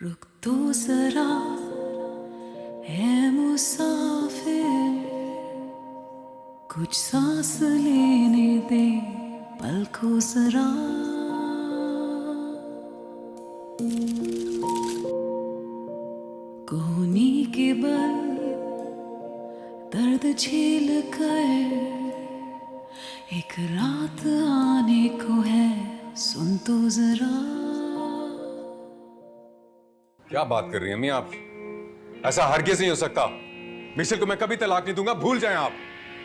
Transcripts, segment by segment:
रुक तो जरा है मुसाफिर, कुछ सांस लेने दे पल को जरा। कोहनी के बल दर्द झेल कर एक रात आने को है, सुन तो जरा। क्या बात कर रही हैं अम्मी आप? ऐसा हरगिज नहीं हो सकता। मिशेल को मैं कभी तलाक नहीं दूंगा, भूल जाएं आप।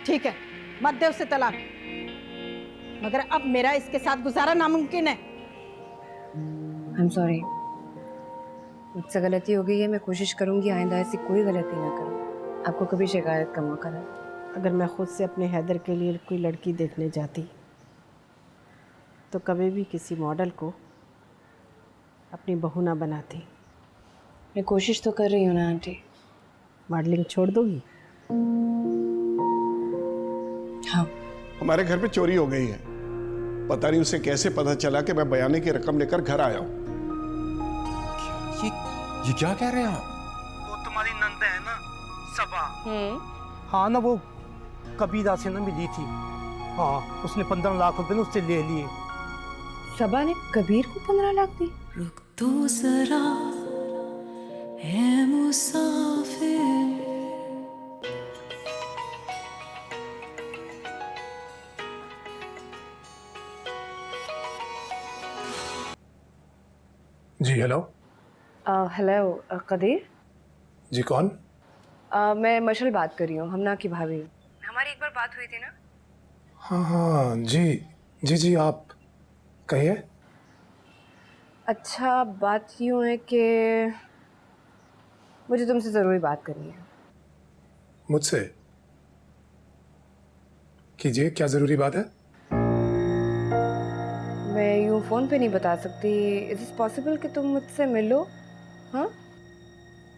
ठीक है, मत दे उसे तलाक, मगर अब मेरा इसके साथ गुजारा नामुमकिन है। I'm sorry, मुझसे गलती हो गई है। मैं कोशिश करूंगी आइंदा ऐसी कोई गलती ना करूं, आपको कभी शिकायत का मौका ना। अगर मैं खुद से अपने हैदर के लिए कोई लड़की देखने जाती तो कभी भी किसी मॉडल को अपनी बहू ना बनाती। मैं कोशिश तो कर रही हूँ ना आंटी। मॉडलिंग छोड़ दोगी? हाँ। हमारे घर पे चोरी हो गई है। पता नहीं उसे कैसे पता चला कि मैं बयाने की रकम लेकर घर आया हूँ। ये क्या कह रहे हैं आप? वो तुम्हारी नंद है ना, सबा। हाँ ना, वो कबीरा से ना मिली थी। हाँ, उसने 15 लाख रुपए ना उससे ले लिए। सबा ने कबीर को 15 लाख दी? रुक तो जरा है मुसाफिर। जी हेलो। हेलो कदीर जी कौन? मैं मशल बात कर रही हूँ, हमना की भाभी। हमारी एक बार बात हुई थी ना? हाँ हाँ जी जी जी, आप कहिए। अच्छा, बात यूँ है कि मुझे तुमसे ज़रूरी बात करनी है। मुझसे? कीजिए, क्या ज़रूरी बात है? मैं यूँ फ़ोन पे नहीं बता सकती। इज़ इट पॉसिबल कि तुम मुझसे मिलो? हाँ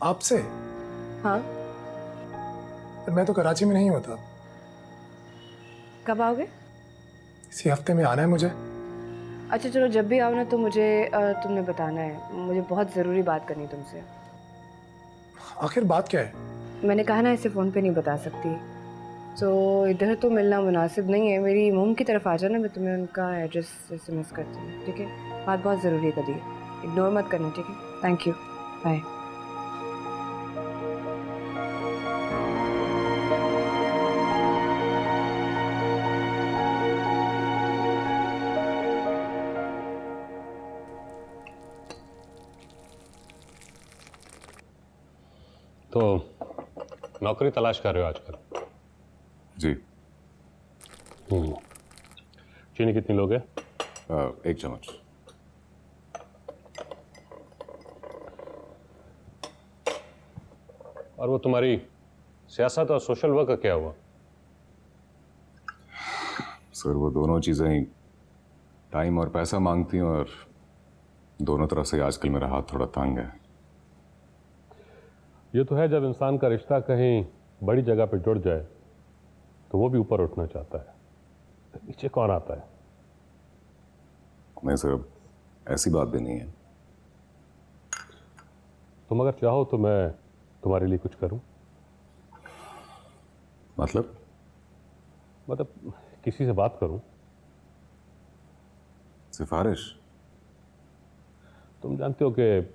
आपसे? हाँ। पर मैं तो कराची में नहीं होता। कब आओगे? इसी हफ्ते में आना है मुझे। अच्छा चलो, जब भी आओ ना तो मुझे तुमने बताना है। मुझे बहुत ज़रूरी बात करनी है तुमसे। आखिर बात क्या है? मैंने कहा ना, इसे फ़ोन पे नहीं बता सकती। तो इधर तो मिलना मुनासिब नहीं है। मेरी मोम की तरफ आ जाना, मैं तुम्हें उनका एड्रेस SMS करती हूँ, ठीक है? बात बहुत ज़रूरी है कभी, इग्नोर मत करना, ठीक है? Thank you, bye. तो नौकरी तलाश कर रहे हो आजकल? जी। चीनी कितनी लोगे? 1 चम्मच। और वो तुम्हारी सियासत और सोशल वर्क का क्या हुआ? सर, वो दोनों चीज़ें ही टाइम और पैसा मांगती हैं, और दोनों तरफ से आजकल मेरा हाथ थोड़ा तंग है। ये तो है, जब इंसान का रिश्ता कहीं बड़ी जगह पे जुड़ जाए तो वो भी ऊपर उठना चाहता है, तो नीचे कौन आता है? नहीं सर, अब ऐसी बात भी नहीं है। तुम अगर चाहो तो मैं तुम्हारे लिए कुछ करूं। मतलब किसी से बात करूं। सिफारिश? तुम जानते हो कि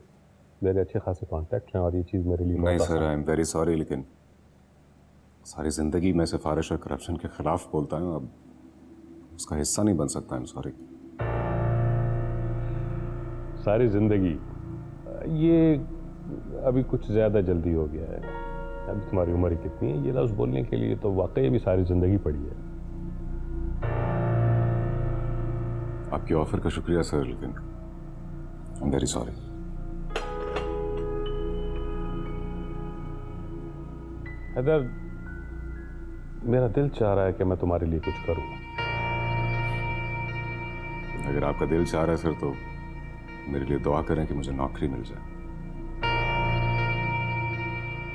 मेरे अच्छे खासे कॉन्टैक्ट हैं और ये चीज़ मेरे लिए नहीं बहुत सर, आसान आई एम वेरी सॉरी, लेकिन सारी ज़िंदगी मैं सिफारिश और करप्शन के खिलाफ बोलता हूँ। अब उसका हिस्सा नहीं बन सकता। I am sorry. सारी जिंदगी, ये अभी कुछ ज़्यादा जल्दी हो गया है। अभी तुम्हारी उम्र कितनी है, ये लफ्ज़ बोलने के लिए तो वाकई भी सारी ज़िंदगी पड़ी है। आपकी ऑफर का शुक्रिया सर, लेकिन I am very sorry. Haider, मेरा दिल चाह रहा है कि मैं तुम्हारे लिए कुछ करूं। अगर आपका दिल चाह रहा है सर, तो मेरे लिए दुआ करें कि मुझे नौकरी मिल जाए।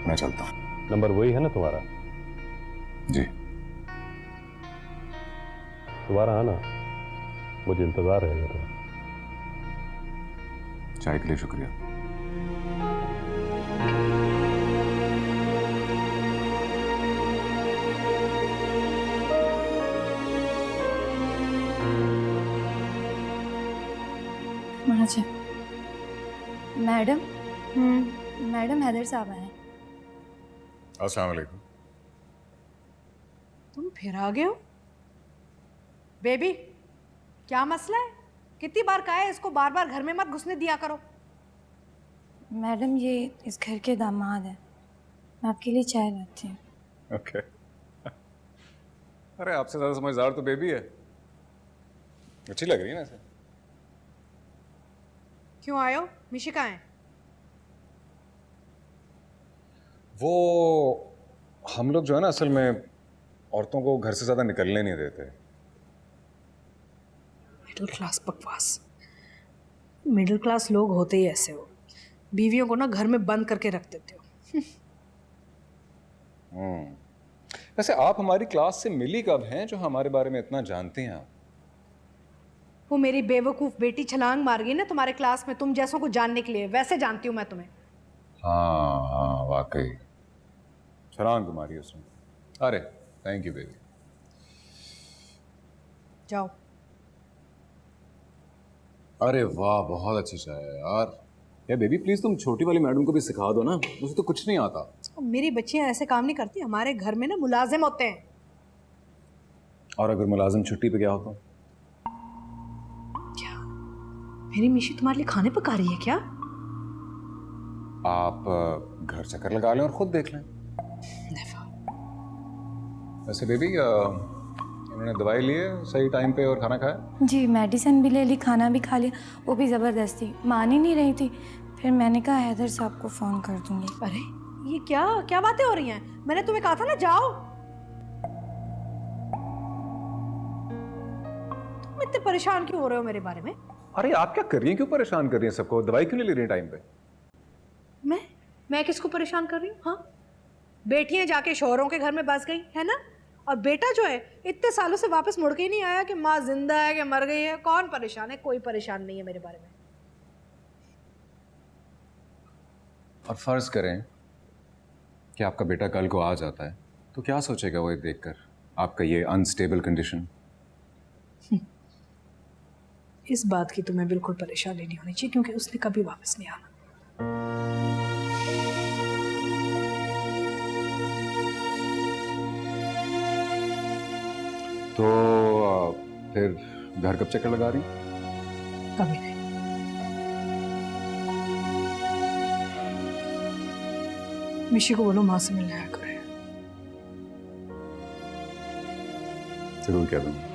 मैं चलता हूँ। नंबर वही है ना तुम्हारा? जी। दोबारा आना, मुझे इंतज़ार रहेगा तुम्हारा। चाय के लिए शुक्रिया। मैडम मैडम हैदर साहब आए हैं। अस्सलाम वालेकुम। तुम फिर आ गए हो? बेबी, क्या मसला है? कितनी बार कहा है इसको बार बार घर में मत घुसने दिया करो। मैडम ये इस घर के दामाद हैं, मैं आपके लिए चाय लाती हूँ। ओके। अरे आपसे ज्यादा समझदार तो बेबी है। अच्छी लग रही है ना ऐसे। क्यों आए हो? मिशी कहाँ है? वो हम लोग जो है ना असल में औरतों को घर से ज्यादा निकलने नहीं देते। मिडिल क्लास बकवास। मिडिल क्लास लोग होते ही ऐसे हो, बीवियों को ना घर में बंद करके रख देते हो। वैसे आप हमारी क्लास से मिली कब हैं जो हमारे बारे में इतना जानती हैं आप? वो मेरी बेवकूफ बेटी छलांग मार गई ना तुम्हारे क्लास में तुम जैसों को जानने के लिए, वैसे जानती हूँ मैं तुम्हें। हाँ वाकई छलांग तुम्हारी उसने। अरे थैंक यू बेबी। जाओ। अरे वाह बहुत अच्छी चाय है यार। या बेबी प्लीज तुम छोटी वाली मैडम को भी सिखा दो ना, मुझे तो कुछ नहीं आता। मेरी बच्चियां ऐसे काम नहीं करती, हमारे घर में ना मुलाजिम होते हैं। और अगर मुलाजिम छुट्टी पे गया हो तो? क्या मेरी मिशी तुम्हारे लिए खाने पका रही है क्या? आप घर चक्कर लगा लें और खुद देख लें। वैसे बेबी इन्होंने दवाई ली है सही टाइम पे और खाना खाया? जी मेडिसिन भी ले ली, खाना भी खा लिया, वो भी ज़बरदस्ती मान ही नहीं रही थी। फिर मैंने कहा हैदर साहब को फ़ोन कर दूंगी। अरे ये क्या क्या बातें हो रही हैं? मैंने तुम्हें कहा था ना जाओ। तुम इतने परेशान क्यों हो रहे हो मेरे बारे में? अरे आप क्या कर रही हैं, क्यों परेशान कर रही हैं सबको? दवाई क्यों नहीं ले रही हैं टाइम पे? मैं किसको परेशान कर रही हूँ? हाँ, बेटियां जाके शौहरों के घर में बस गई है ना, और बेटा जो है इतने सालों से वापस मुड़ के ही नहीं आया कि माँ जिंदा है कि मर गई है। कौन परेशान है? कोई परेशान नहीं है मेरे बारे में। और फर्ज करें कि आपका बेटा कल को आ जाता है तो क्या सोचेगा वो ये देखकर आपका ये अनस्टेबल कंडीशन? इस बात की तुम्हें बिल्कुल परेशानी नहीं होनी चाहिए क्योंकि उसने कभी वापस नहीं आना। तो फिर घर कब चक्कर लगा रही? कभी नहीं। मिशी को बोलो माँ से मिलने आया करे। जरूर कह दूंगा।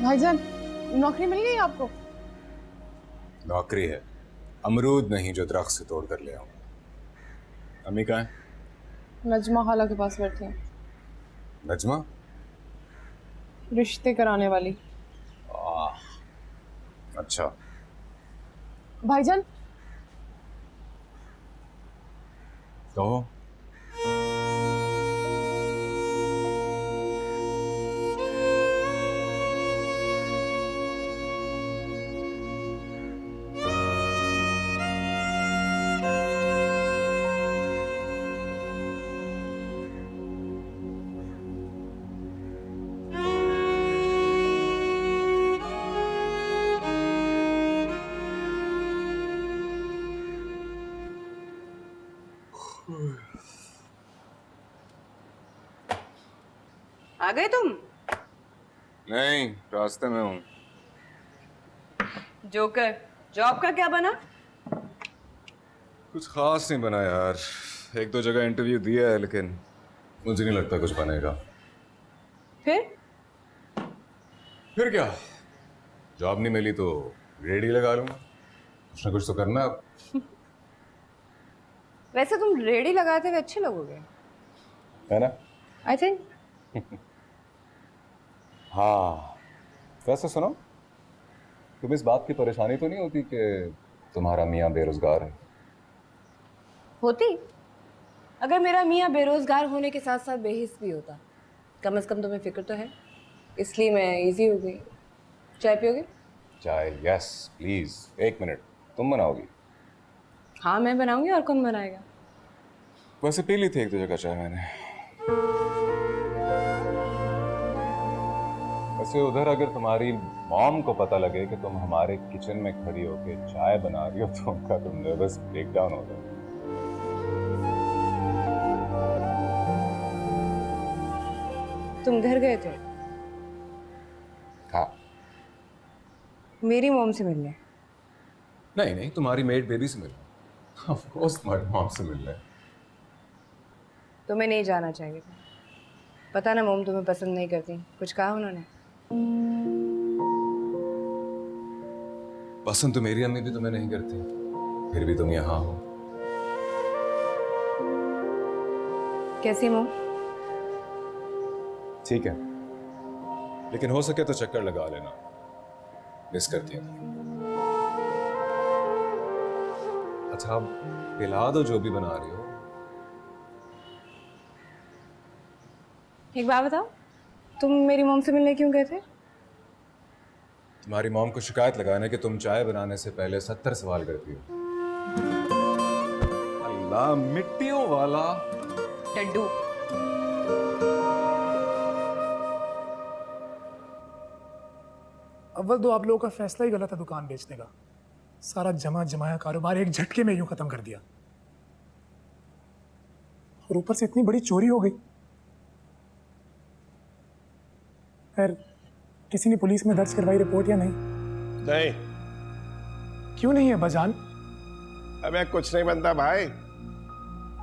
भाईजान नौकरी मिल गई आपको? नौकरी है, अमरूद नहीं जो दरख्त से तोड़ कर ले आऊं। अम्मी कहाँ है? नजमा खाला के पास बैठी है। नजमा? रिश्ते कराने वाली। अच्छा। भाईजान कहो। आ गए तुम? नहीं, रास्ते में हूँ। जोकर, जॉब का क्या बना? कुछ खास नहीं बना यार, एक दो जगह इंटरव्यू दिया है लेकिन मुझे नहीं लगता कुछ बनेगा। फिर क्या, जॉब नहीं मिली तो रेडी लगा लूंगा, कुछ ना कुछ तो करना अब। वैसे तुम रेडी लगाते हुए अच्छे लगोगे, है ना? I think. हाँ, वैसे सुनो, तुम्हें इस बात की परेशानी तो नहीं होती कि तुम्हारा मियाँ बेरोजगार है? होती, अगर मेरा मियाँ बेरोजगार होने के साथ साथ बेहिस भी होता। कम से कम तुम्हें फिक्र तो है, इसलिए मैं इजी हो गई। चाय पियोगे? चाय? Yes please. 1 मिनट, तुम बनाओगी? हाँ मैं बनाऊंगी, और कौन बनाएगा? वैसे पी ली थी 1-2 जगह चाय मैंने। वैसे उधर अगर तुम्हारी मॉम को पता लगे कि तुम हमारे किचन में खड़ी होके चाय बना रही हो तो उनका तो नर्वस ब्रेकडाउन हो जाएगा। तुम घर गए थे? हाँ। मेरी मॉम से मिलने? नहीं नहीं, तुम्हारी मेड बेबी से मिलना। ऑफ कोर्स तुम्हारी मॉम से मिलना है। तुम्हें नहीं जाना चाहिए था। पता ना मॉम तुम्हें पसंद नहीं करती, कुछ कहा उन्होंने? पसंद तो मेरी अम्मी भी तुम्हें नहीं करती, फिर भी तुम यहाँ हो। कैसी मॉम? ठीक है, लेकिन हो सके तो चक्कर लगा लेना, मिस करती है। अच्छा पिला दो जो भी बना रही हो। एक बात बताओ, तुम मेरी मॉम से मिलने क्यों गए थे? तुम्हारी मॉम को शिकायत लगाने कि तुम चाय बनाने से पहले 70 सवाल करती हो। अल्लाह, मिट्टियों वाला डड्डू। अव्वल तो आप लोगों का फैसला ही गलत है दुकान बेचने का। सारा जमा जमाया कारोबार एक झटके में यूं खत्म कर दिया, और ऊपर से इतनी बड़ी चोरी हो गई। खैर, किसी ने पुलिस में दर्ज करवाई रिपोर्ट या नहीं? नहीं। क्यों नहीं है बजान? अबे कुछ नहीं बनता भाई।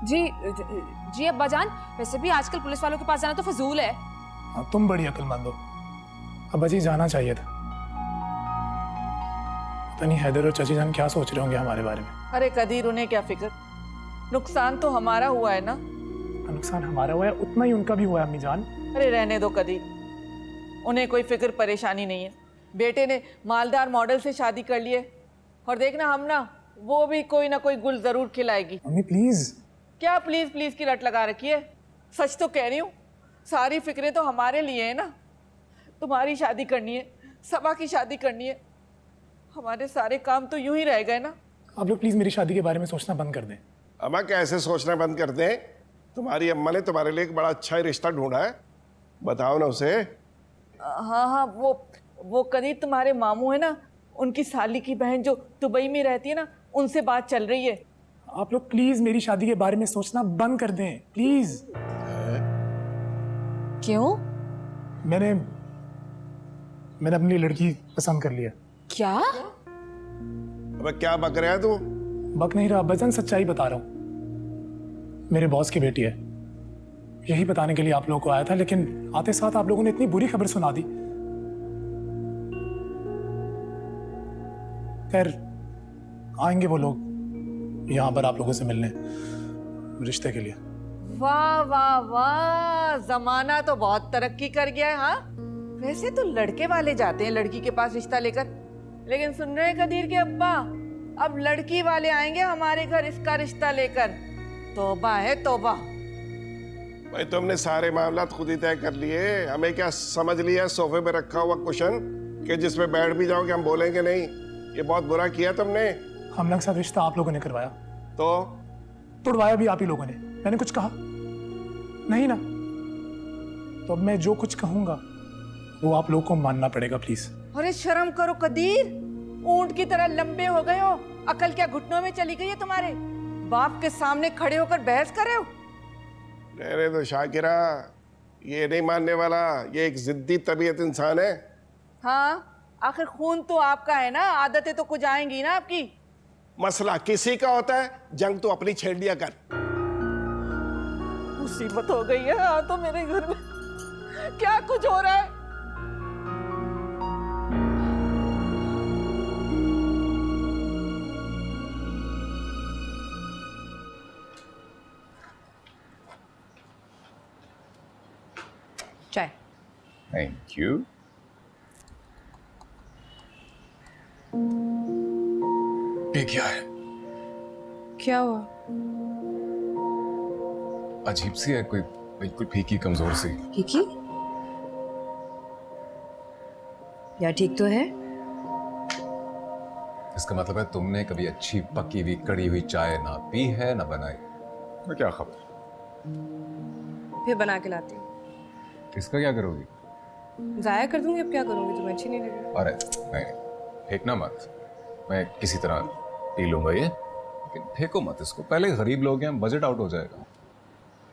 जी अब्बाजान, वैसे भी आजकल पुलिस वालों के पास जाना तो फजूल है। हाँ, तुम बड़ी अक्लमंद हो। अब अजी जाना चाहिए था। पता नहीं हैदर और चाची जान क्या सोच रहे होंगे हमारे बारे में। अरे कदीर, उन्हें क्या फिक्र, नुकसान तो हमारा हुआ है ना। नुकसान हमारा हुआ है, उतना ही उनका भी हुआ है अम्मी जान। अरे रहने दो कदीर, उन्हें कोई फिक्र परेशानी नहीं है। बेटे ने मालदार मॉडल से शादी कर लिए, और देखना हम ना, वो भी कोई ना कोई गुल जरूर खिलाएगी। अम्मी प्लीज। क्या प्लीज प्लीज की रट लगा रखी है? सच तो कह रही हूँ, सारी फिक्रें तो हमारे लिए है ना। तुम्हारी शादी करनी है, सबा की शादी करनी है, हमारे सारे काम तो यूं ही रह गए ना। आप लोग प्लीज मेरी शादी के बारे में सोचना बंद कर दें। अम्मा कैसे सोचना बंद कर दें? तुम्हारी अम्मा ने तुम्हारे लिए एक बड़ा अच्छा ही रिश्ता ढूंढा है, बताओ ना उसे। हाँ हाँ, वो कदीर तुम्हारे मामू है ना, उनकी साली की बहन जो दुबई में रहती है ना, उनसे बात चल रही है। आप लोग प्लीज मेरी शादी के बारे में सोचना बंद कर दें प्लीज। क्यों? मैंने अपनी लड़की पसंद कर लिया। क्या? अबे क्या बक रहा है तू? बक नहीं रहा बजन, सच्चाई बता रहा हूँ। मेरे बॉस की बेटी है, यही बताने के लिए आप लोगों को आया था, लेकिन आते साथ आप लोगों ने इतनी बुरी खबर सुना दी। खैर, आएंगे वो लोग यहाँ पर आप लोगों से मिलने रिश्ते के लिए। वाह वाह वाह, जमाना तो बहुत तरक्की कर गया है। हाँ, वैसे तो लड़के वाले जाते हैं लड़की के पास रिश्ता लेकर, लेकिन सुन रहे हैं कदीर के अब्बा, अब लड़की वाले आएंगे हमारे घर इसका रिश्ता लेकर। तौबा है तौबा। भाई तुमने सारे मामला खुद ही तय कर लिए, हमें क्या समझ लिया सोफे पे रखा हुआ कुशन कि जिसमें बैठ भी जाओगे हम बोलेंगे नहीं? ये बहुत बुरा किया तुमने। हम लोग के साथ रिश्ता आप लोगों ने करवाया, तो तोड़वाया भी आप ही लोगों ने। मैंने कुछ कहा नहीं ना? तो अब मैं जो कुछ कहूंगा वो आप लोगों को मानना पड़ेगा प्लीज। अरे शर्म करो कदीर, ऊंट की तरह लंबे हो गए हो। अकल क्या घुटनों में चली गई है तुम्हारे? बाप के सामने खड़े होकर बहस कर रहे हो। रहने दो शाकिरा, ये नहीं मानने वाला, ये एक जिद्दी तबीयत इंसान है। हाँ, आखिर खून तो आपका है ना, आदतें तो कुछ आएंगी ना आपकी। मसला किसी का होता है, जंग तो अपनी छेड़ लिया कर। मुसीबत हो गई है। हाँ, तो मेरे घर में क्या कुछ हो रहा है? चाय। Thank you. ये क्या है? क्या हुआ? अजीब सी है, कोई बिल्कुल फीकी कमजोर सी। फीकी? या ठीक तो है? इसका मतलब है तुमने कभी अच्छी पकी हुई कड़ी हुई चाय ना पी है ना बनाई। तो क्या खबर? फिर बना के लाती हूँ। इसका क्या करोगी? जाया कर दूंगी, अब क्या करूंगी, तुम्हें अच्छी नहीं लगी? अरे नहीं, फेंकना मत। मैं किसी तरह पी लूंगा ये, लेकिन फेंको मत इसको। पहले गरीब लोग हैं, बजट आउट हो जाएगा।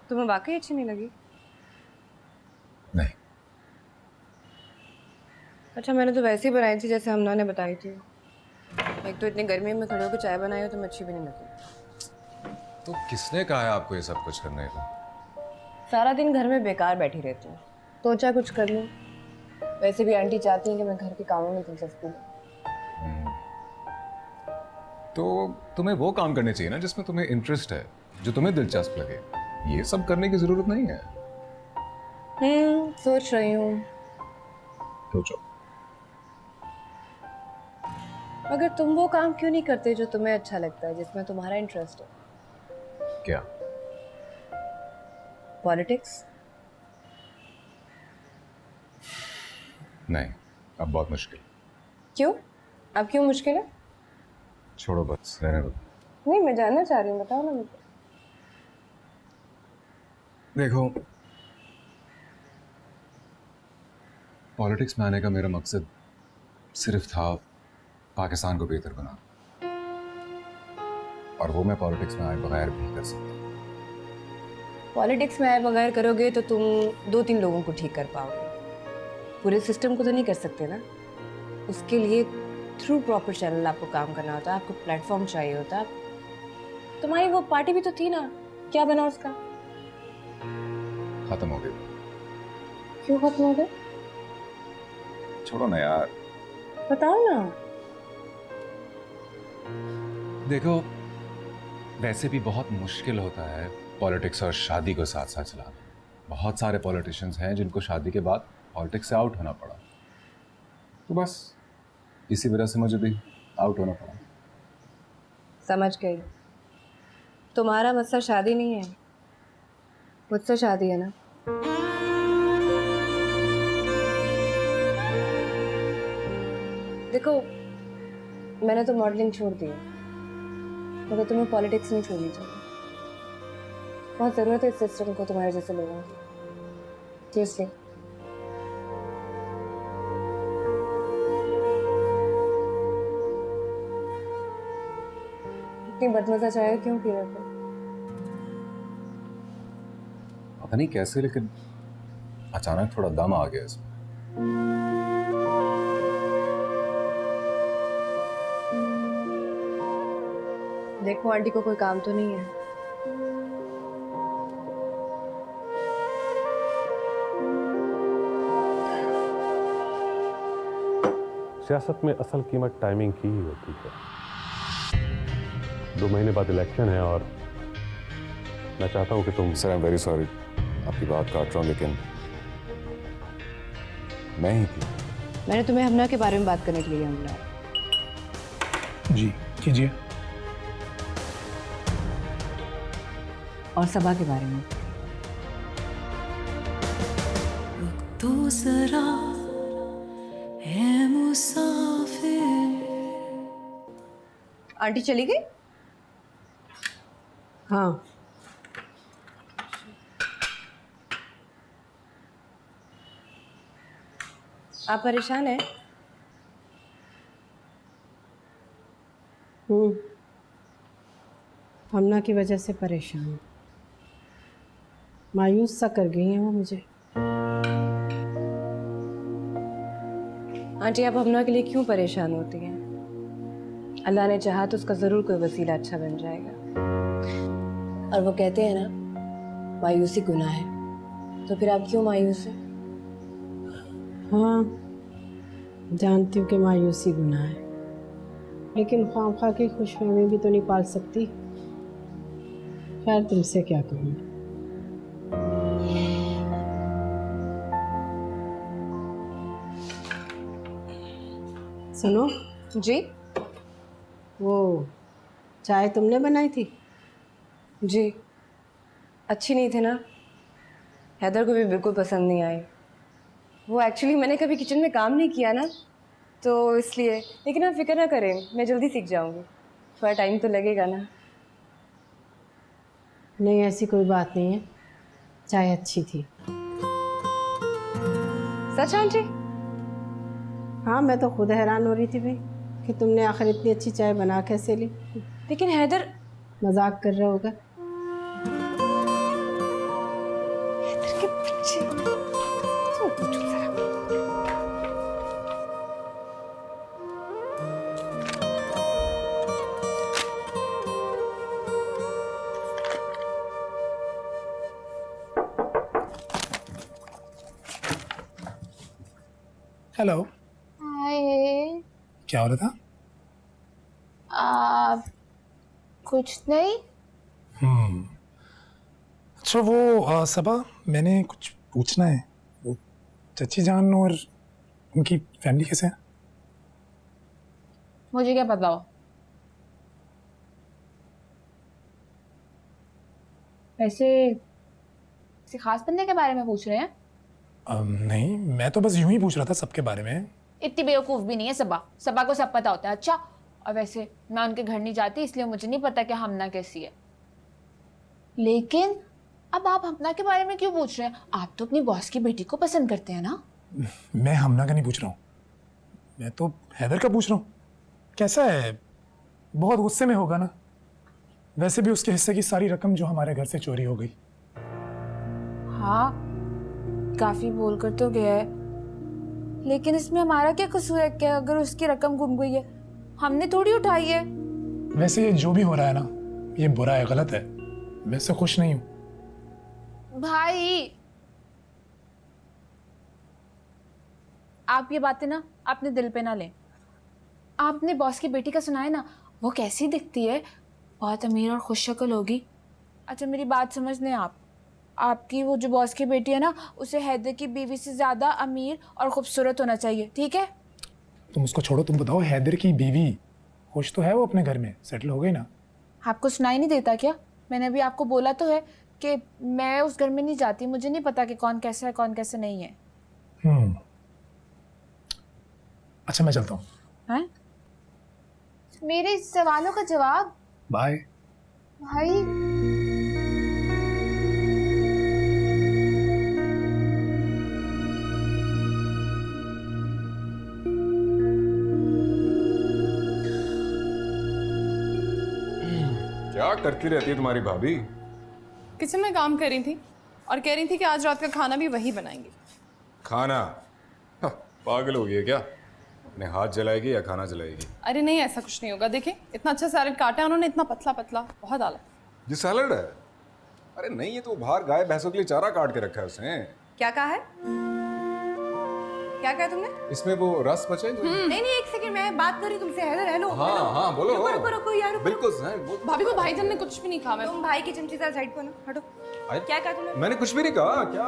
तुम्हें वाकई अच्छी नहीं लगी? नहीं। अच्छा, मैंने तो वैसे ही बनाई थी जैसे हमना ने बताई थी। एक तो इतनी गर्मी में खड़े होकर चाय बनाई हो, तो अच्छी भी नहीं लगी। तो किसने कहा है आपको ये सब कुछ करने को? सारा दिन घर में बेकार बैठी रहती हूँ, तो चाहे कुछ कर लूँ। वैसे भी आंटी चाहती हैं कि मैं घर के कामों में दिलचस्पी लूँ। तो तुम्हें वो काम करने चाहिए ना जिसमें तुम्हें इंटरेस्ट है, जो तुम्हें दिलचस्प लगे। ये सब करने की जरूरत नहीं है। सोच रही हूँ। सोचो। मगर तुम वो काम क्यों नहीं करते जो तुम्हें अच्छा लगता है, जिसमें तुम्हारा इंटरेस्ट है? क्या? पॉलिटिक्स? नहीं, अब बहुत मुश्किल। क्यों? अब क्यों मुश्किल है? छोड़ो बस, रहने दो। नहीं, मैं जानना चाह रही हूँ, बताओ ना मुझे। देखो, पॉलिटिक्स में आने का मेरा मकसद सिर्फ था पाकिस्तान को बेहतर बनाना, और वो मैं पॉलिटिक्स में आए बगैर भी कर सकता हूँ। पॉलिटिक्स में आए बगैर करोगे तो तुम 2-3 लोगों को ठीक कर पाओगे, पूरे सिस्टम को तो नहीं कर सकते ना। उसके लिए थ्रू प्रॉपर चैनल आपको काम करना होता है, आपको प्लेटफॉर्म चाहिए होता है। तुम्हारी वो पार्टी भी तो थी ना, क्या बना उसका? खत्म हो गई। क्यों खत्म हो गए? छोड़ो ना यार। बताओ ना। देखो, वैसे भी बहुत मुश्किल होता है पॉलिटिक्स और शादी को साथ साथ चलाना। बहुत सारे पॉलिटिशियंस हैं जिनको शादी के बाद पॉलिटिक्स से आउट होना पड़ा, तो बस इसी वजह से मुझे भी आउट होना पड़ा। समझ गई। तुम्हारा मसला शादी नहीं है, मुझसे शादी है ना। देखो, मैंने तो मॉडलिंग छोड़ दी है, मगर तुम्हें पॉलिटिक्स नहीं छोड़नी चाहिए। बहुत ज़रूरत है इस सिस्टम को तुम्हारे जैसे लोगों की। इसलिए इतनी बदमजा चाय क्यों पी रहे थे? पता नहीं कैसे, लेकिन अचानक थोड़ा दम आ गया इसमें। देखो, आंटी को कोई काम तो नहीं है। सियासत में असल कीमत टाइमिंग की ही होती है। 2 महीने बाद इलेक्शन है और मैं चाहता हूं कि तुम। Sir, I am very sorry, आपकी बात काट रहा हूँ, लेकिन मैं ही थी। मैंने तुम्हें हमना के बारे में बात करने के लिए हमला। जी कीजिए। और सबा के बारे में। रुक तो जरा है मुसाफिर। आंटी चली गई? हाँ, आप परेशान हैं? हमना की वजह से परेशान हूँ। मायूस सा कर गई हैं वो मुझे। आंटी, आप हमना के लिए क्यों परेशान होती हैं? अल्लाह ने चाहा तो उसका ज़रूर कोई वसीला अच्छा बन जाएगा। और वो कहते हैं ना, मायूसी गुनाह है, तो फिर आप क्यों मायूस हैं? हाँ, जानती हूँ कि मायूसी गुनाह है, लेकिन ख्वाह की खुशफहमी भी तो नहीं पाल सकती। खैर, तुमसे क्या कहूँ। सुनो जी? वो चाय तुमने बनाई थी? जी, अच्छी नहीं थी ना, हैदर को भी बिल्कुल पसंद नहीं आई। वो एक्चुअली मैंने कभी किचन में काम नहीं किया ना, तो इसलिए। लेकिन आप फिक्र ना करें, मैं जल्दी सीख जाऊंगी। थोड़ा टाइम तो लगेगा ना। नहीं, ऐसी कोई बात नहीं है, चाय अच्छी थी। सच आंटी? हाँ, मैं तो खुद हैरान हो रही थी भाई कि तुमने आखिर इतनी अच्छी चाय बना कैसे ली। लेकिन हैदर मजाक कर रहा होगा। हैदर के बच्चे तो पूछो जरा। हेलो, हाय। क्या हो रहा था? कुछ नहीं। अच्छा वो सबा, मैंने कुछ पूछना है। वो चची जान और उनकी फैमिली कैसे है? मुझे क्या पता हो। वैसे किसी खास बंदे के बारे में पूछ रहे हैं? नहीं, मैं तो बस यूं ही पूछ रहा था सबके बारे में। इतनी बेवकूफ भी नहीं है सबा। सबा को सब पता होता है। अच्छा, और वैसे मैं उनके घर नहीं जाती, इसलिए मुझे नहीं पता कि हमना कैसी है। लेकिन अब आप हमना के बारे में क्यों पूछ रहे हैं? आप तो अपनी बॉस की बेटी को पसंद करते हैं ना? मैं हमना का नहीं पूछ रहा हूँ, मैं तो हैदर का पूछ रहा हूँ। कैसा है? बहुत गुस्से में होगा ना। वैसे भी उसके हिस्से की सारी रकम जो हमारे घर से चोरी हो गई। हाँ, काफी बोल कर तो गया है, लेकिन इसमें हमारा क्या कसूर है? क्या अगर उसकी रकम गुम गई है, हमने थोड़ी उठाई है। वैसे ये जो भी हो रहा है ना, ये बुरा है, गलत है। मैं इससे खुश नहीं हूँ। भाई, आप ये बातें ना अपने दिल पे ना लें। आपने बॉस की बेटी का सुना है ना, वो कैसी दिखती है? बहुत अमीर और खुश शक्ल होगी। अच्छा, मेरी बात समझ लें आप। आपकी वो जो बॉस की बेटी है ना, उसे हैदर की बीवी से ज़्यादा अमीर और खूबसूरत होना चाहिए, ठीक है? तुम उसको छोड़ो, तुम बताओ, हैदर की बीवी खुश तो है वो अपने घर में, सेटल हो गई ना? आपको सुनाई नहीं देता क्या? मैंने अभी आपको बोला तो है कि मैं उस घर में नहीं जाती। मुझे नहीं पता कि कौन कैसा है कौन कैसा नहीं है। अच्छा, मैं चलता हूँ। हैं? मेरे सवालों का जवाब। बाय। भाई, क्या करती रहती है तुम्हारी भाभी? किचन में काम कर रही थी और कह रही थी कि आज रात का खाना भी वही बनाएंगी। खाना? पागल हो गई है क्या? अपने हाथ जलाएगी या खाना जलाएगी? अरे नहीं, ऐसा कुछ नहीं होगा। देखिए, इतना अच्छा सैलेड काटा है उन्होंने, इतना पतला पतला, बहुत आला। ये सैलड है? अरे नहीं, ये तो बाहर गाय भैंसों के लिए चारा काट के रखा है उसने। क्या कहा है? क्या कहा तुमने? इसमें वो रस बचे जो... नहीं नहीं, एक सेकंड, मैं बात कर रही हूँ तुमसे। हैदर, हेलो। हाँ, बोलो। रुको रुको रुको यार, रुको। बिल्कुल भाभी को भाईजान ने कुछ भी नहीं कहा। तुम भाई की चमची जरा साइड को ना हटो। क्या कहा तुमने? मैंने कुछ भी नहीं कहा। क्या?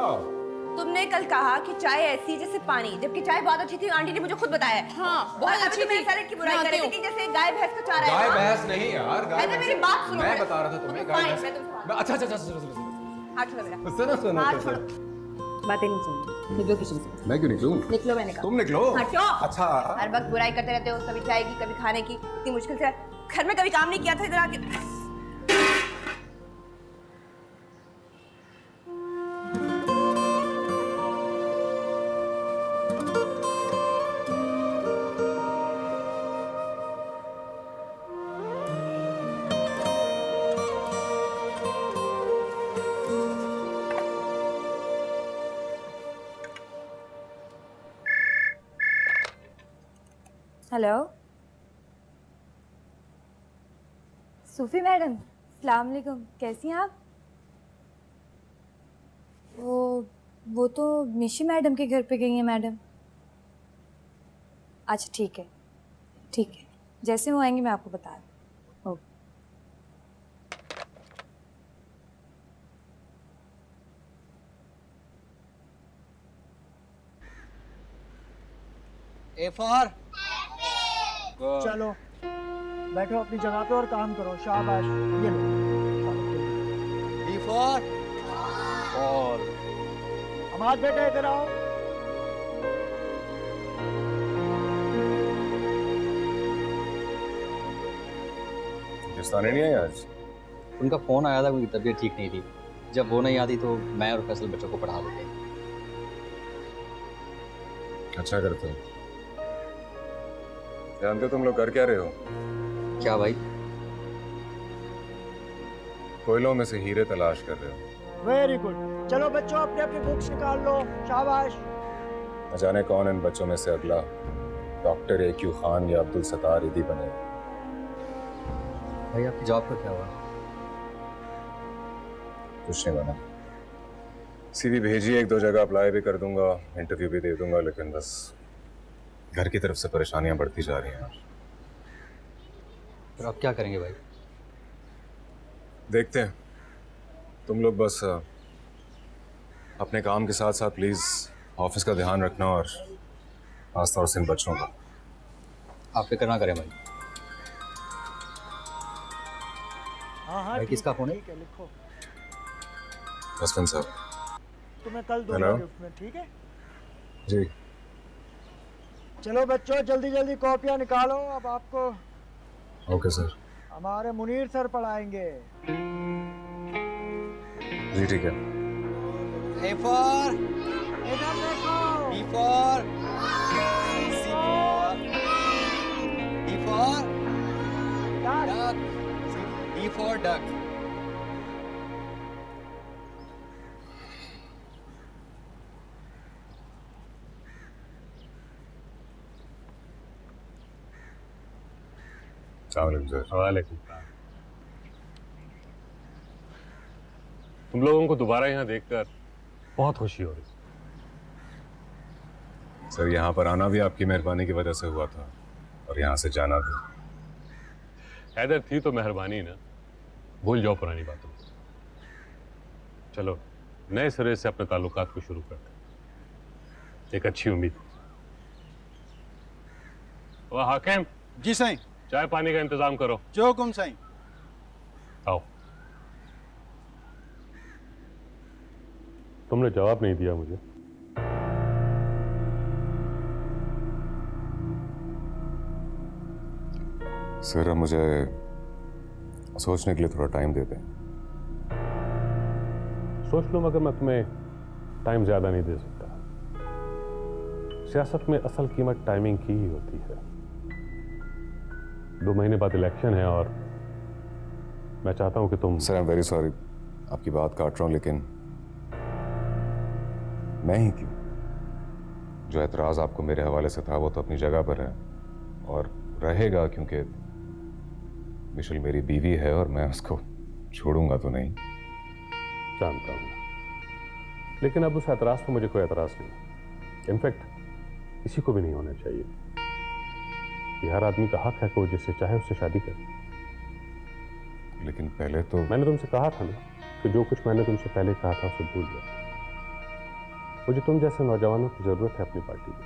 तुमने कल कहा कि चाय ऐसी जैसे पानी, जबकि चाय बहुत अच्छी थी। आंटी ने मुझे खुद बताया। हाँ, बहुत अच्छी थी। सैलेड की बुराई कर रहे थे कि जैसे गाय भैंस का चारा है। गाय भैंस नहीं यार, गाय भैंस। मेरी बात सुनो। मैं बता रहा था तुम्हें गाय भैंस। अच्छा, हाथ छोड़ो मेरा। सुनो। हाथ छोड़ो। बातें नहीं सुननी। निकलो किचन से। मैं क्यों निकलूं? निकलो, मैंने कहा। तुम निकलो। हटो। अच्छा, हर वक्त बुराई करते रहते हो, कभी चाय की, कभी खाने की। इतनी मुश्किल से घर में कभी काम नहीं किया था इधर आके। हेलो, सूफी मैडम, अस्सलाम वालेकुम। कैसी हैं आप? वो तो निशी मैडम के घर पे गई हैं मैडम। अच्छा, ठीक है, जैसे वो आएंगे मैं आपको बता दूँ। ओके। ए फॉर चलो बैठो अपनी जगह पे और काम करो। शाबाश। ये लो। और हमारे बेटा इधर आओ। हिंदुस्तानी नहीं आई आज? उनका फ़ोन आया था, उनकी तबीयत ठीक नहीं थी। जब वो नहीं आती तो मैं और फैसल बच्चों को पढ़ा देते। अच्छा करते हो। जानते हो तुम लोग कर क्या रहे हो? क्या भाई? कोयलों में से हीरे तलाश कर रहे हो। Very good. चलो बच्चों अपने अपने बुक्स निकाल लो। शाबाश। न जाने कौन इन बच्चों में से अगला डॉक्टर AQ खान या अब्दुल सत्तार ईदी बने। भाई आपकी जॉब का क्या हुआ? कुछ नहीं बना। CV भेजिए, 1-2 जगह अप्लाई भी कर दूंगा, इंटरव्यू भी दे दूंगा, लेकिन बस घर की तरफ से परेशानियां बढ़ती जा रही हैं। फिर आप क्या करेंगे भाई? देखते हैं। तुम लोग बस अपने काम के साथ साथ प्लीज ऑफिस का ध्यान रखना, और खासतौर से इन बच्चों का। आप फिक्र ना करें भाई। हाँ भाई किसका फोन है? ठीक है, लिखो। हसबैंड साहब। तुम्हें कल दूंगा हेलो। गिफ्ट में, ठीक है? जी। चलो बच्चों जल्दी जल्दी कॉपियाँ निकालो। अब आपको ओके सर। हमारे मुनीर सर पढ़ाएंगे। जी ठीक है। A for इधर देखो। B for C for D for duck. D for duck. वालेकुम। तुम लोगों को दोबारा यहाँ देखकर बहुत खुशी हो रही। सर यहाँ पर आना भी आपकी मेहरबानी की वजह से हुआ था, और यहाँ से जाना भी। हैदर थी तो मेहरबानी ना, भूल जाओ पुरानी बातों को। चलो नए सिरे से अपने ताल्लुकात को शुरू करते हैं, एक अच्छी उम्मीद। वाह हाकिम। जी साईं। चाय पानी का इंतजाम करो। जो हुकुम साईं। आओ। तुमने जवाब नहीं दिया मुझे। सर मुझे सोचने के लिए थोड़ा टाइम देते हैं। सोच लो, मगर मैं तुम्हें टाइम ज्यादा नहीं दे सकता। सियासत में असल कीमत टाइमिंग की ही होती है। 2 महीने बाद इलेक्शन है, और मैं चाहता हूं कि तुम। Sir I am very sorry, आपकी बात काट रहा हूं, लेकिन मैं ही क्यों? जो एतराज़ आपको मेरे हवाले से था वो तो अपनी जगह पर है और रहेगा, क्योंकि मिशेल मेरी बीवी है और मैं उसको छोड़ूंगा तो नहीं। जानता हूं, लेकिन अब उस एतराज़ पर मुझे कोई एतराज़ नहीं। इनफैक्ट किसी को भी नहीं होना चाहिए। कि हर आदमी का हक है कि वो जिससे चाहे उससे शादी करे। लेकिन पहले तो मैंने तुमसे कहा था ना कि जो कुछ मैंने तुमसे पहले कहा था उसे भूल जाओ। मुझे तुम जैसे नौजवानों की ज़रूरत है अपनी पार्टी में।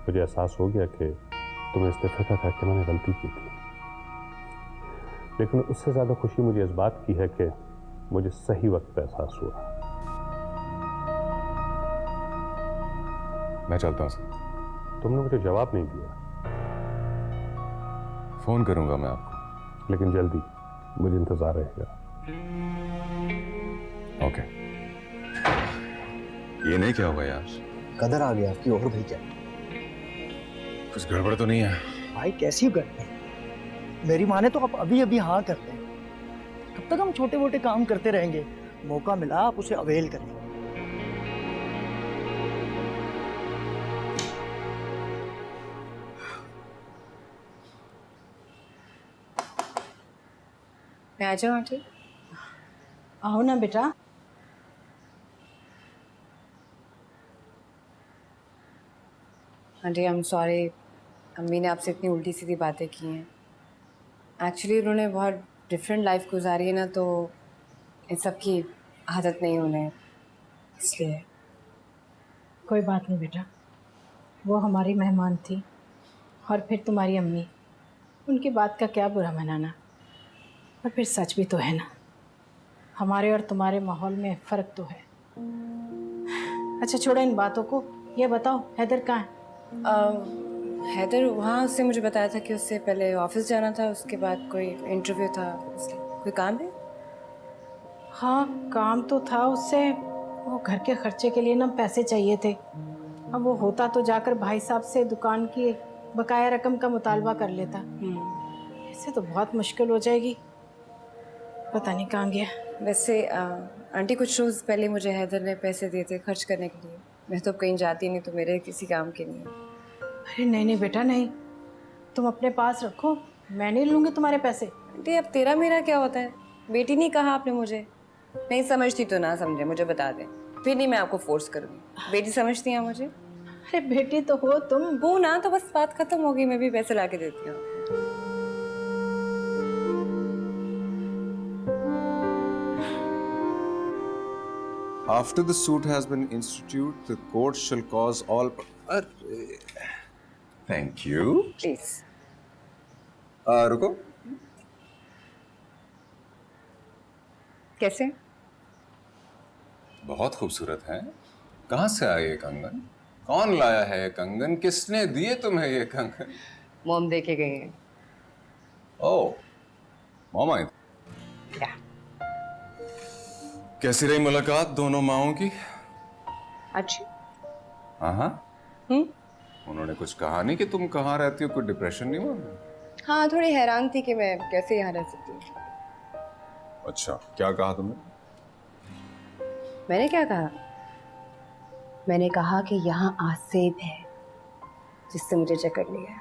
मुझे एहसास हो गया कि तुम्हें इस्तीफे का करके मैंने गलती की थी, लेकिन उससे ज़्यादा खुशी मुझे इस बात की है कि मुझे सही वक्त पर एहसास हुआ। मैं चलता हूं सर। तुमने मुझे जवाब नहीं दिया। फोन करूंगा मैं आपको, लेकिन जल्दी, मुझे इंतजार रहेगा। ओके। ये नहीं क्या हुआ यार? कदर आ गया आपकी, और भाई क्या? कुछ गड़बड़ तो नहीं है? भाई कैसी गड़बड़? मेरी माने तो आप अभी अभी हाँ कर दें। कब तक हम छोटे मोटे काम करते रहेंगे? मौका मिला, आप उसे अवेल करें। मैं आ जाऊँ आंटी? आओ ना बेटा। आंटी आई एम सॉरी, अम्मी ने आपसे इतनी उल्टी सीधी बातें की हैं। एक्चुअली उन्होंने बहुत डिफरेंट लाइफ गुजारी है ना, तो इन सब की आदत नहीं उन्हें, इसलिए। कोई बात नहीं बेटा, वो हमारी मेहमान थी और फिर तुम्हारी अम्मी। उनकी बात का क्या बुरा मनाना, पर फिर सच भी तो है ना, हमारे और तुम्हारे माहौल में फ़र्क तो है। अच्छा छोड़ो इन बातों को, ये बताओ हैदर कहाँ है? हैदर वहाँ उससे मुझे बताया था कि उससे पहले ऑफिस जाना था, उसके बाद कोई इंटरव्यू था, इसलिए कोई काम है? हाँ काम तो था उससे, वो घर के खर्चे के लिए ना पैसे चाहिए थे। अब वो होता तो जाकर भाई साहब से दुकान की बकाया रकम का मुतालबा कर लेता, ऐसे तो बहुत मुश्किल हो जाएगी। पता नहीं कहाँ गया। वैसे आंटी कुछ रोज़ पहले मुझे हैदर ने पैसे दिए थे खर्च करने के लिए। मैं तो कहीं जाती नहीं, तो मेरे किसी काम के नहीं। अरे नहीं नहीं बेटा नहीं, तुम अपने पास रखो, मैं नहीं लूँगी तुम्हारे पैसे। आंटी अब तेरा मेरा क्या होता है? बेटी नहीं कहा आपने मुझे, नहीं समझती तो ना समझे, मुझे बता दें, फिर नहीं मैं आपको फोर्स करूँगी। बेटी समझती हैं मुझे? अरे बेटी तो हो तुम। हो ना, तो बस बात खत्म हो गई, मैं भी पैसे ला के देती हूँ। After the suit has been instituted, the court shall cause all. Thank you. Please रुको. कैसे? बहुत खूबसूरत है. कहाँ से आए ये कंगन? कौन लाया है ये कंगन? किसने दिए तुम्हें ये कंगन? मॉम दे के गई हैं। ओह, मॉम आई. कैसी रही मुलाकात दोनों माओं की? अच्छी। हाँ. उन्होंने कुछ कहा नहीं कि तुम कहाँ रहती हो? कोई डिप्रेशन नहीं हुआ? हाँ थोड़ी हैरान थी कि मैं कैसे यहाँ रह सकती हूँ। अच्छा, क्या कहा तुमने? मैंने क्या कहा? मैंने कहा कि यहाँ आसेब है जिससे मुझे जकड़ लिया,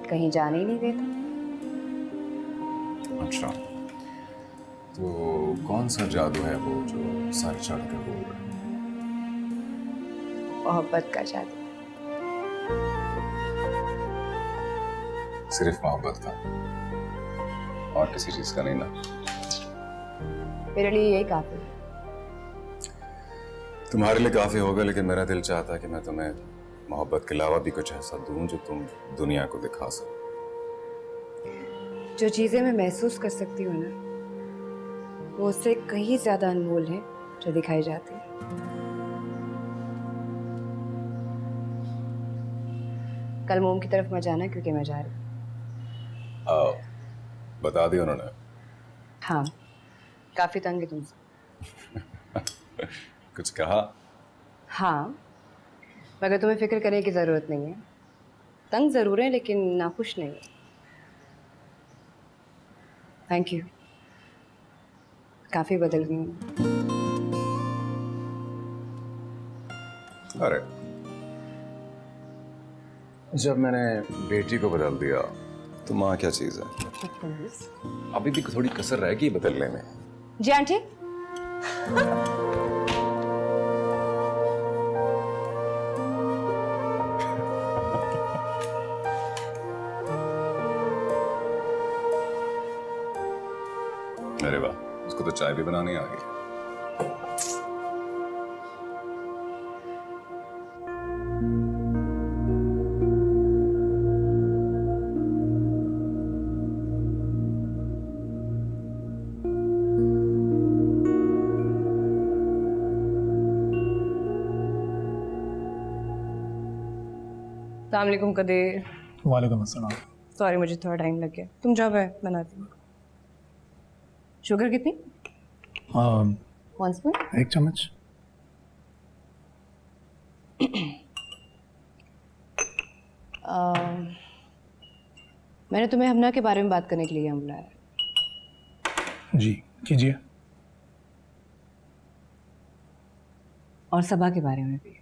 कहीं जाने ही नहीं देता। अच्छा, तो कौन सा जादू है वो जो सर चढ़ के बोल रहे? मोहब्बत का जादू। सिर्फ मोहब्बत का, और किसी चीज का नहीं ना? मेरे लिए यही काफी है। तुम्हारे लिए काफी होगा, लेकिन मेरा दिल चाहता है कि मैं तुम्हें मोहब्बत के अलावा भी कुछ ऐसा दूं जो तुम दुनिया को दिखा सको। जो चीजें मैं महसूस कर सकती हूँ ना, वो उससे कहीं ज्यादा अनमोल है जो दिखाई जाती है। कल मोम की तरफ मत जाना क्योंकि मैं जा रही हूँ। बता दिया उन्होंने? हाँ, काफी तंग है तुमसे। कुछ कहा? हाँ, मगर तुम्हें फिक्र करने की जरूरत नहीं है। तंग जरूर है लेकिन नाखुश नहीं है। थैंक यू, काफी बदल गई हूँ। अरे, जब मैंने बेटी को बदल दिया तो माँ क्या चीज है? अभी भी थोड़ी कसर रहेगी बदलने में। जी आंटी। अरे वाह, उसको तो चाय भी बनानी आ गई। अस्सलाम वालेकुम कदीर। वालेकुम अस्सलाम। सॉरी मुझे थोड़ा टाइम लग गया। तुम जाओ, मैं बनाती हूँ। शुगर कितनी? 1 स्पून। 1 चम्मच। मैंने तुम्हें हमना के बारे में बात करने के लिए यहाँ बुलाया। जी कीजिए। और सबा के बारे में भी।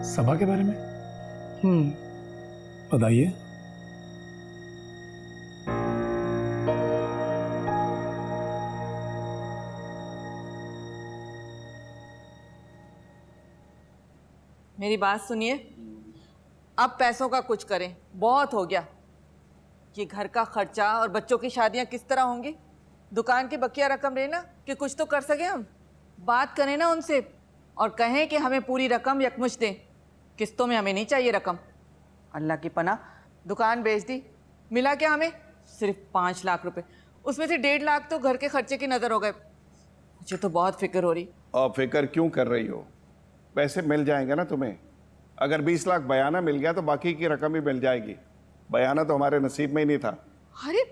सबा के बारे में? बताइए। मेरी बात सुनिए, अब पैसों का कुछ करें, बहुत हो गया। ये घर का खर्चा और बच्चों की शादियां किस तरह होंगी? दुकान की बकिया रकम लेना कि कुछ तो कर सके हम। बात करें ना उनसे और कहें कि हमें पूरी रकम यकमुश्त दें। किस्तों में हमें नहीं चाहिए रकम। अल्लाह की पनाह, दुकान बेच दी, मिला क्या हमें? सिर्फ 5 लाख रुपए, उसमें से 1.5 लाख तो घर के खर्चे की नज़र हो गए। मुझे तो बहुत फिक्र हो रही। और फिक्र क्यों कर रही हो? पैसे मिल जाएंगे ना तुम्हें। अगर 20 लाख बयाना मिल गया तो बाकी की रकम भी मिल जाएगी। बयाना तो हमारे नसीब में ही नहीं था। अरे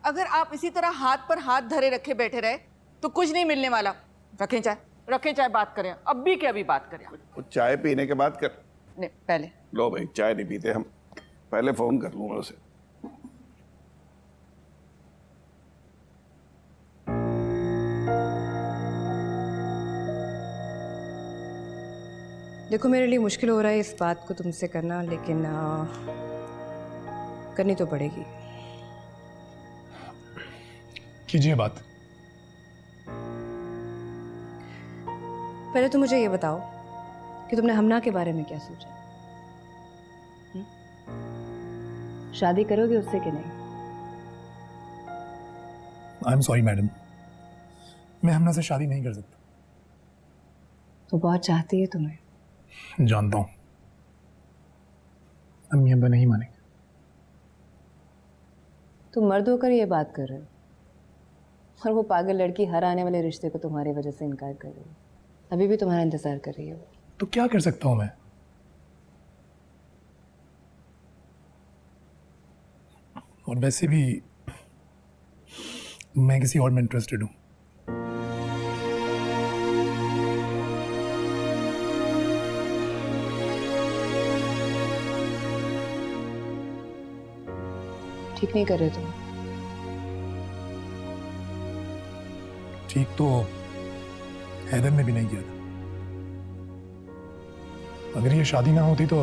अगर आप इसी तरह हाथ पर हाथ धरे रखे बैठे रहे तो कुछ नहीं मिलने वाला। रखें चाय, बात करें, अब भी क्या भी बात करें। वो चाय पीने के बाद कर। नहीं, पहले लो भाई, चाय नहीं पीते हम, पहले फोन कर लूंगा उसे। देखो मेरे लिए मुश्किल हो रहा है इस बात को तुमसे करना, लेकिन करनी तो पड़ेगी। कीजिए बात। पहले तो मुझे ये बताओ कि तुमने हमना के बारे में क्या सोचा? शादी करोगे उससे कि नहीं? आई एम सॉरी मैडम, मैं हमना से शादी नहीं कर सकता। वो बहुत चाहती है तुम्हें। जानता हूं, अम्मी अब्बा नहीं मानेंगे। तुम मर्द होकर ये बात कर रहे हो और वो पागल लड़की हर आने वाले रिश्ते को तुम्हारी वजह से इनकार कर रही है। अभी भी तुम्हारा इंतजार कर रही है वो। तो क्या कर सकता हूं मैं? और वैसे भी मैं किसी और में इंटरेस्टेड हूं। ठीक नहीं कर रहे तुम। ठीक तो हैदर ने भी नहीं किया था। अगर ये शादी ना होती तो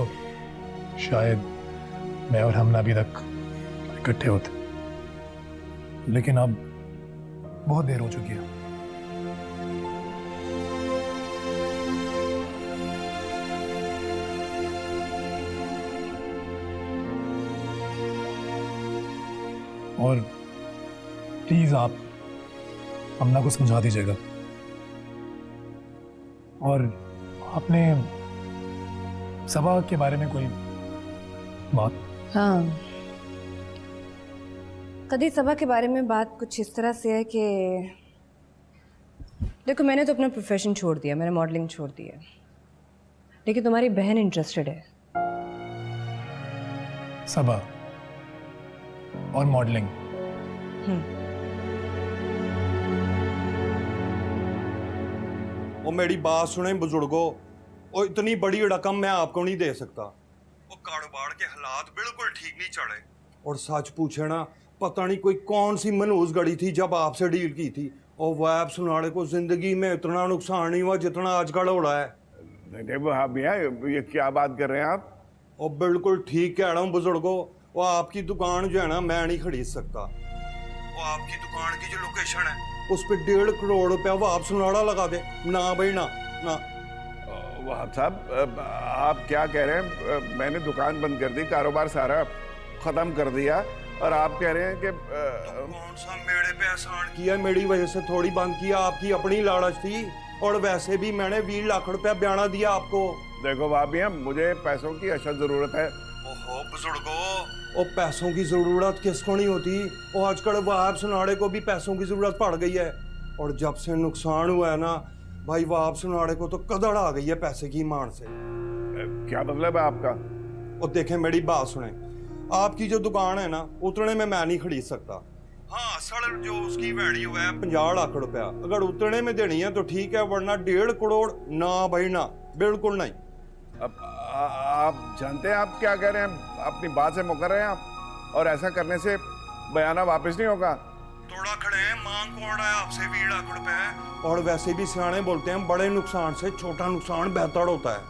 शायद मैं और हमना अभी तक इकट्ठे होते, लेकिन अब बहुत देर हो चुकी है। और प्लीज आप हमना को समझा दीजिएगा। और आपने सबा के बारे में कोई बात? हाँ, कदी सबा के बारे में बात कुछ इस तरह से है कि देखो मैंने तो अपना प्रोफेशन छोड़ दिया, मैंने मॉडलिंग छोड़ दी है, लेकिन तुम्हारी बहन इंटरेस्टेड है। सबा और मॉडलिंग? वो मेरी बात सुने बुजुर्गो, वो इतनी बड़ी रकम मैं आपको नहीं दे सकता। वो कारोबार के हालात बिल्कुल ठीक नहीं चले। और सच पूछे ना, पता नहीं कोई कौन सी मनहूस गड़ी थी जब आपसे डील की थी। और वैब सुनाने को जिंदगी में इतना नुकसान नहीं हुआ जितना आजकल हो रहा है। हाँ भैया, ये क्या बात कर रहे हैं आप? और बिल्कुल ठीक कह रहा हूँ बुजुर्गो, वो आपकी दुकान जो है ना मैं नहीं खरीद सकता। वो आपकी दुकान की जो लोकेशन है उस पर 1.5 करोड़ रुपया वो आप सुनाड़ा लगा दे। ना भाई ना ना। वहाब साहब, आप क्या कह रहे हैं? मैंने दुकान बंद कर दी, कारोबार सारा खत्म कर दिया, और आप कह रहे हैं कि कौन सा मेरे पे एहसान किया? मेरी वजह से थोड़ी बंद किया, आपकी अपनी लालच थी। और वैसे भी मैंने 20 लाख रुपया बयाना दिया आपको। देखो भाभी, मुझे पैसों की अशद जरूरत है। ओहो बुजुर्गो, वो पैसों की जरूरत किसको नहीं होती? वो आजकल वहाब सुनाड़े को भी पैसों की जरूरत पड़ गई है। और जब से नुकसान हुआ है ना भाई, वहाब सुनाड़े को तो कदड़ आ गई है पैसे की मान से। क्या मतलब है आपका? और देखें मेरी बात सुने, आपकी जो दुकान है ना उतने में मैं नहीं खरीद सकता। हाँ, असल जो उसकी वैल्यू है 50 लाख रुपया, अगर उतने में देनी है तो ठीक है, वरना 1.5 करोड़ ना भाई ना, बिल्कुल नहीं। अब आप जानते हैं आप क्या कह रहे हैं? अपनी बात से मुकर रहे हैं आप, और ऐसा करने से बयाना वापस नहीं होगा। थोड़ा खड़े हैं, मांग कौन रहा है आपसे 20 लाख रुपए? और वैसे भी सियाने बोलते हैं बड़े नुकसान से छोटा नुकसान बेहतर होता है।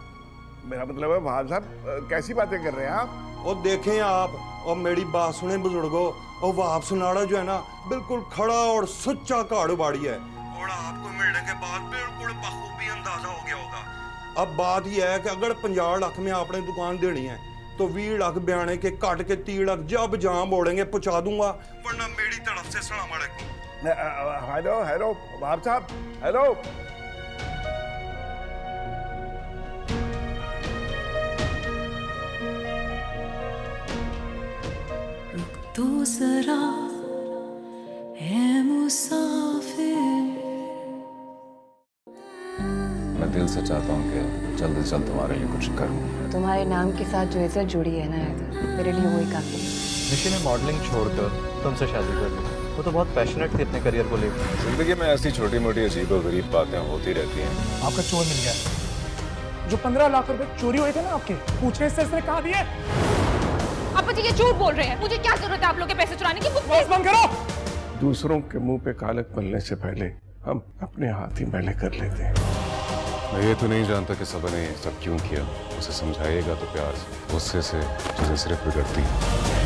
मेरा मतलब है वहाब साहब, कैसी बातें कर रहे हैं आप? और देखें आप, और मेरी बात सुने बुजुर्गो, और वहाब सुनाड़ा जो है ना बिल्कुल खड़ा और सच्चा कारोबारी है। और आपको मिलने के बाद बिल्कुल बखूबी अंदाजा हो गया होगा। अब बात यह है कि अगर 50 लाख में आपने दुकान देनी है तो 20 लाख बयाने के काट के 3 लाख जब जहां बोलेंगे पहुंचा दूंगा, वरना मेरी तरफ से सलाम अलैकुम। हेलो हेलो वहाब साहब, हेलो। तो जरा है मुसाफिर। मैं दिल से चाहता हूँ कि जल्द से जल्द तुम्हारे लिए कुछ करूँ। तुम्हारे नाम के साथ जो इज्जत जुड़ी है ना हैदर, मेरे लिए वही काफ़ी है। निशी ने मॉडलिंग छोड़कर तुमसे शादी कर ली। वो तो बहुत पैशनेट थी अपने करियर को लेकर। जिंदगी में ऐसी छोटी मोटी अजीबोगरीब बातें होती रहती हैं। आपका चोर मिल गया, जो 15 लाख रुपए चोरी हुए थे ना आपके, पूछने से इसने कहा दिए। आप मुझे ये झूठ बोल रहे हैं। मुझे क्या जरूरत है आप लोग के पैसे चुराने की? बस बंद करो। दूसरों के मुंह पे कालक मलने से पहले हम अपने हाथ ही मैले कर लेते हैं। मैं ये तो नहीं जानता कि सबा ने ये सब क्यों किया। उसे समझाइएगा तो प्यार से, गुस्से से चीजें सिर्फ बिगड़ती हैं।